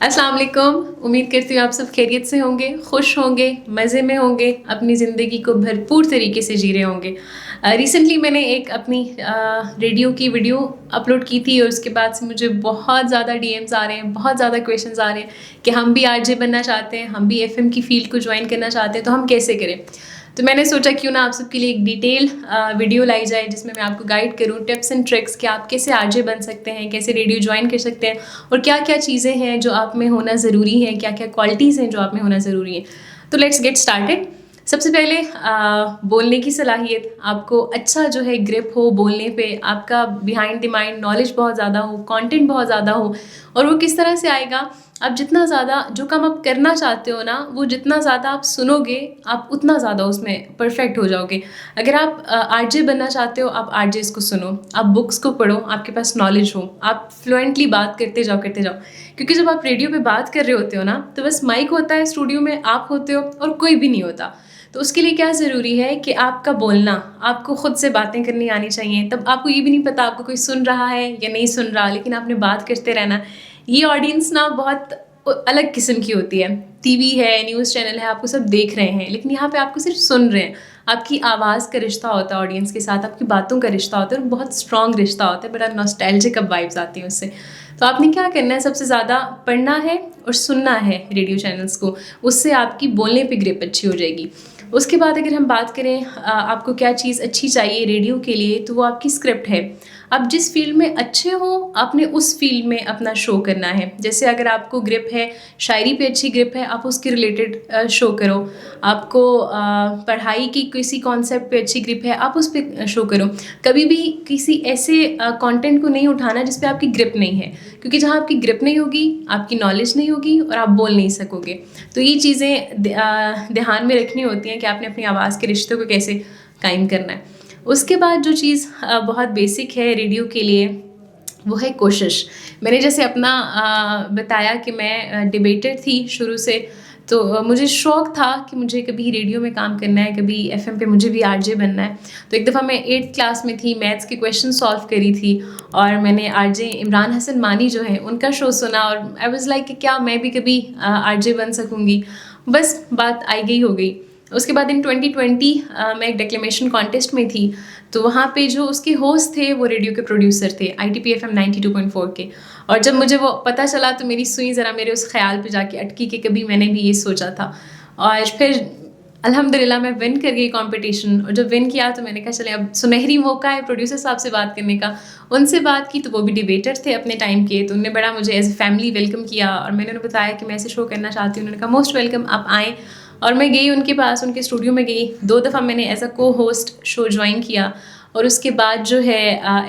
अस्सलाम वालेकुम। उम्मीद करती हूँ आप सब खैरियत से होंगे, खुश होंगे, मज़े में होंगे, अपनी ज़िंदगी को भरपूर तरीके से जी रहे होंगे। रिसेंटली मैंने एक अपनी रेडियो की वीडियो अपलोड की थी और उसके बाद से मुझे बहुत ज़्यादा डीएम्स आ रहे हैं, बहुत ज़्यादा क्वेश्चंस आ रहे हैं कि हम भी आरजे बनना चाहते हैं, हम भी एफएम की फ़ील्ड को ज्वाइन करना चाहते हैं, तो हम कैसे करें। तो मैंने सोचा क्यों ना आप सबके लिए एक डिटेल वीडियो लाई जाए जिसमें मैं आपको गाइड करूँ, टिप्स एंड ट्रिक्स कि आप कैसे आरजे बन सकते हैं, कैसे रेडियो ज्वाइन कर सकते हैं और क्या क्या चीज़ें हैं जो आप में होना ज़रूरी है, क्या क्या क्वालिटीज़ हैं जो आप में होना ज़रूरी है। तो लेट्स गेट स्टार्टेड। सबसे पहले बोलने की सलाहियत, आपको अच्छा जो है ग्रिप हो बोलने पे, आपका बिहाइंड द माइंड नॉलेज बहुत ज़्यादा हो, कंटेंट बहुत ज़्यादा हो। और वो किस तरह से आएगा, आप जितना ज़्यादा जो काम आप करना चाहते हो ना, वो जितना ज़्यादा आप सुनोगे आप उतना ज़्यादा उसमें परफेक्ट हो जाओगे। अगर आप आरजे बनना चाहते हो, आप आरजेस को सुनो, आप बुक्स को पढ़ो, आपके पास नॉलेज हो, आप फ्लुएंटली बात करते जाओ क्योंकि जब आप रेडियो पे बात कर रहे होते हो ना, तो बस माइक होता है स्टूडियो में, आप होते हो और कोई भी नहीं होता। तो उसके लिए क्या ज़रूरी है कि आपका बोलना, आपको खुद से बातें करनी आनी चाहिए। तब आपको ये भी नहीं पता आपको कोई सुन रहा है या नहीं सुन रहा, लेकिन आपने बात करते रहना। ये ऑडियंस ना बहुत अलग किस्म की होती है। टीवी है, न्यूज़ चैनल है, आपको सब देख रहे हैं, लेकिन यहाँ पे आपको सिर्फ सुन रहे हैं। आपकी आवाज़ का रिश्ता होता है ऑडियंस के साथ, आपकी बातों का रिश्ता होता है और बहुत स्ट्रॉन्ग रिश्ता होता है, बड़ा नॉस्टैल्जिक अब वाइब्स आती हैं उससे। तो आपने क्या करना है, सबसे ज़्यादा पढ़ना है और सुनना है रेडियो चैनल्स को, उससे आपकी बोलने पे ग्रिप अच्छी हो जाएगी। उसके बाद अगर हम बात करें आपको क्या चीज़ अच्छी चाहिए रेडियो के लिए, तो वो आपकी स्क्रिप्ट है। आप जिस फील्ड में अच्छे हो, आपने उस फील्ड में अपना शो करना है। जैसे अगर आपको ग्रिप है, शायरी पे अच्छी ग्रिप है, आप उसके रिलेटेड शो करो। आपको पढ़ाई की किसी कॉन्सेप्ट पे अच्छी ग्रिप है, आप उस पर शो करो। कभी भी किसी ऐसे कंटेंट को नहीं उठाना जिस पे आपकी ग्रिप नहीं है, क्योंकि जहाँ आपकी ग्रिप नहीं होगी, आपकी नॉलेज नहीं होगी और आप बोल नहीं सकोगे। तो ये चीज़ें ध्यान में रखनी होती हैं कि आपने अपनी आवाज़ के रिश्ते को कैसे कायम करना है। उसके बाद जो चीज़ बहुत बेसिक है रेडियो के लिए, वो है कोशिश। मैंने जैसे अपना बताया कि मैं डिबेटर थी शुरू से, तो मुझे शौक़ था कि मुझे कभी रेडियो में काम करना है, कभी एफएम पे मुझे भी आरजे बनना है। तो एक दफ़ा मैं 8th क्लास में थी, मैथ्स के क्वेश्चन सॉल्व करी थी और मैंने आरजे इमरान हसन मानी जो है उनका शो सुना और आई वाज़ लाइक कि क्या मैं भी कभी आरजे बन सकूँगी। बस बात आई गई हो गई। उसके बाद इन 2020 मैं एक डिक्लेमेशन कॉन्टेस्ट में थी, तो वहाँ पे जो उसके होस्ट थे वो रेडियो के प्रोड्यूसर थे, ITP FM 92.4 के। और जब मुझे वो पता चला तो मेरी सुई ज़रा मेरे उस ख्याल पे जाके अटकी कि कभी मैंने भी ये सोचा था। और फिर अल्हम्दुलिल्लाह मैं विन कर गई कॉम्पिटिशन। और जब विन किया तो मैंने कहा चले अब सुनहरी मौका है प्रोड्यूसर साहब से बात करने का। उनसे बात की तो वो भी डिबेटर थे अपने टाइम के, तो उन्होंने बड़ा मुझे एज ए फैमिली वेलकम किया और मैंने उन्हें बताया कि मैं ऐसे शो करना चाहती हूँ। उन्होंने कहा मोस्ट वेलकम, आप आएँ। और मैं गई उनके पास, उनके स्टूडियो में गई। 2 दफ़ा मैंने एज अ को होस्ट शो ज्वाइन किया और उसके बाद जो है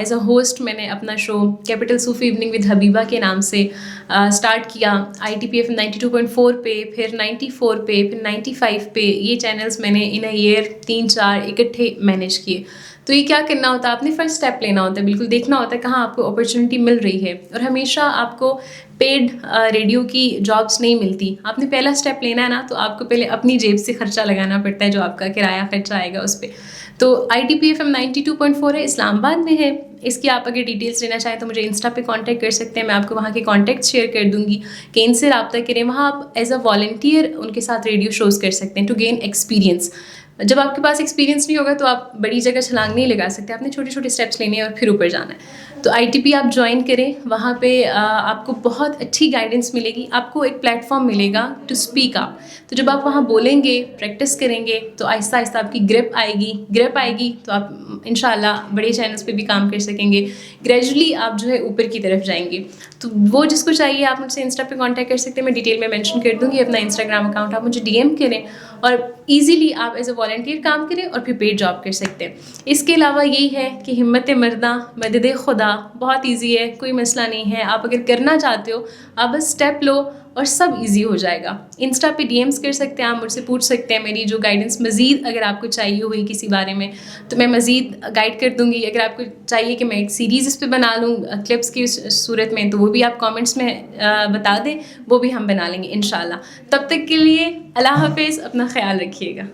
एज अ होस्ट मैंने अपना show capital Sufi evening with Habiba के नाम से स्टार्ट किया। ITP FM 92.4 पे, फिर 94 पे, फिर 95 पे। ये चैनल्स मैंने इन अ ईयर 3-4 इकट्ठे मैनेज किए। तो ये क्या करना होता है, आपने फर्स्ट स्टेप लेना होता है, बिल्कुल देखना होता है कहाँ आपको अपॉर्चुनिटी मिल रही है। और हमेशा आपको पेड रेडियो की जॉब्स नहीं मिलती। आपने पहला स्टेप लेना है ना, तो आपको पहले अपनी जेब से खर्चा लगाना पड़ता है, जो आपका किराया खर्चा आएगा उस पर। तो ITP FM 92.4 है, इस्लामाबाद में है। इसकी आप अगर डिटेल्स लेना चाहें तो मुझे इंस्टा पे कांटेक्ट कर सकते हैं, मैं आपको वहाँ के कॉन्टैक्ट शेयर कर दूँगी कि इनसे रब्ता करें। वहाँ आप एज अ वॉलंटियर उनके साथ रेडियो शोज़ कर सकते हैं टू गेन एक्सपीरियंस। जब आपके पास एक्सपीरियंस नहीं होगा तो आप बड़ी जगह छलांग नहीं लगा सकते, आपने छोटे छोटे स्टेप्स लेने हैं और फिर ऊपर जाना है। तो ITP आप ज्वाइन करें, वहाँ पे आपको बहुत अच्छी गाइडेंस मिलेगी, आपको एक प्लेटफॉर्म मिलेगा टू स्पीक अप। तो जब आप वहाँ बोलेंगे, प्रैक्टिस करेंगे, तो आहिस्ता आहिस्ता आपकी ग्रिप आएगी तो आप इंशाल्लाह बड़े चैनल्स पे भी काम कर सकेंगे। ग्रेजुअली आप जो है ऊपर की तरफ जाएंगे। तो वो जिसको चाहिए आप मुझसे इंस्टा पे कांटेक्ट कर सकते हैं, मैं डिटेल में मेंशन कर दूँगी अपना इंस्टाग्राम अकाउंट, आप मुझे DM करें और ईज़िली आप एज अ वॉलंटियर काम करें और फिर पेड जॉब कर सकते हैं। इसके अलावा यही है कि हिम्मत मर्दा मदद खुदा बहुत ईजी है, कोई मसला नहीं है। आप अगर करना चाहते हो, आप बस स्टेप लो और सब इजी हो जाएगा। इंस्टा पे DMs कर सकते हैं, आप मुझसे पूछ सकते हैं मेरी जो गाइडेंस मज़ीद अगर आपको चाहिए हुई किसी बारे में, तो मैं मज़ीद गाइड कर दूँगी। अगर आपको चाहिए कि मैं एक सीरीज़ इस पे बना लूँ क्लिप्स की सूरत में, तो वो भी आप कमेंट्स में बता दें, वो भी हम बना लेंगे इंशाल्लाह। तब तक के लिए अल्लाह हाफ़िज़, अपना ख्याल रखिएगा।